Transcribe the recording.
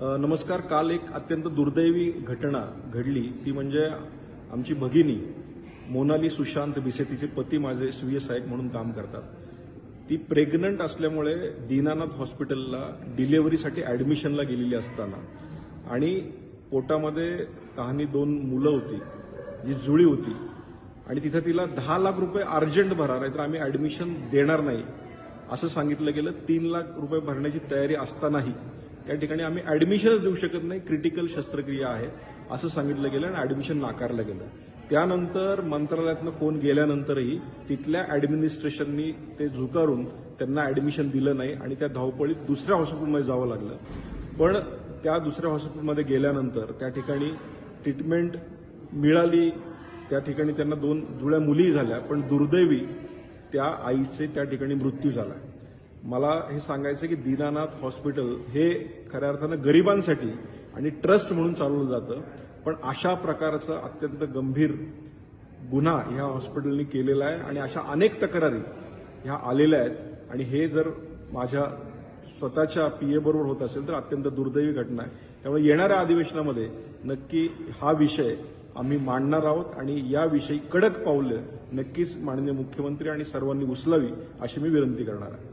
नमस्कार. काल एक अत्यंत दुर्दैवी घटना घडली, ती म्हणजे आमची भगिनी मोनाली सुशांत बिसे, तिचे पती माझे स्वीय सहाय्यक म्हणून काम करतात. ती प्रेग्नंट असल्यामुळे दीनानाथ हॉस्पिटलला डिलिव्हरीसाठी ॲडमिशनला गेलेली असताना आणि पोटामध्ये तहानी 2 मुलं होती, जी जुळी होती आणि तिथं तिला 10 लाख रुपये अर्जंट भरा, नाहीतर आम्ही ॲडमिशन देणार नाही असं सांगितलं गेलं. 3 लाख रुपये भरण्याची तयारी असतानाही त्या ठिकाणी आम्ही ॲडमिशनच देऊ शकत नाही, क्रिटिकल शस्त्रक्रिया आहे असं सांगितलं गेलं आणि ॲडमिशन नाकारलं गेलं. त्यानंतर मंत्रालयातनं फोन गेल्यानंतरही तिथल्या ॲडमिनिस्ट्रेशननी ते झुकारून त्यांना ॲडमिशन दिलं नाही आणि त्या धावपळीत दुसऱ्या हॉस्पिटलमध्ये जावं लागलं. पण त्या दुसऱ्या हॉस्पिटलमध्ये गेल्यानंतर त्या ठिकाणी ट्रीटमेंट मिळाली, त्या ठिकाणी त्यांना 2 जुळ्या मुली झाल्या, पण दुर्दैवी त्या आईचे त्या ठिकाणी मृत्यू झाला. मला हे सांगायचं की दीनानाथ हॉस्पिटल हे खऱ्या अर्थानं गरिबांसाठी आणि ट्रस्ट म्हणून चालवलं जातं, पण अशा प्रकारचा अत्यंत गंभीर गुन्हा ह्या हॉस्पिटलने केलेला आहे आणि अशा अनेक तक्रारी ह्या आलेल्या आहेत आणि हे जर माझ्या स्वतःच्या पीए बरोबर होत असेल तर अत्यंत दुर्दैवी घटना आहे. त्यामुळे येणाऱ्या अधिवेशनामध्ये नक्की हा विषय आम्ही मांडणार आहोत आणि याविषयी कडक पावलं नक्कीच माननीय मुख्यमंत्री आणि सर्वांनी उचलावी अशी मी विनंती करणार आहे.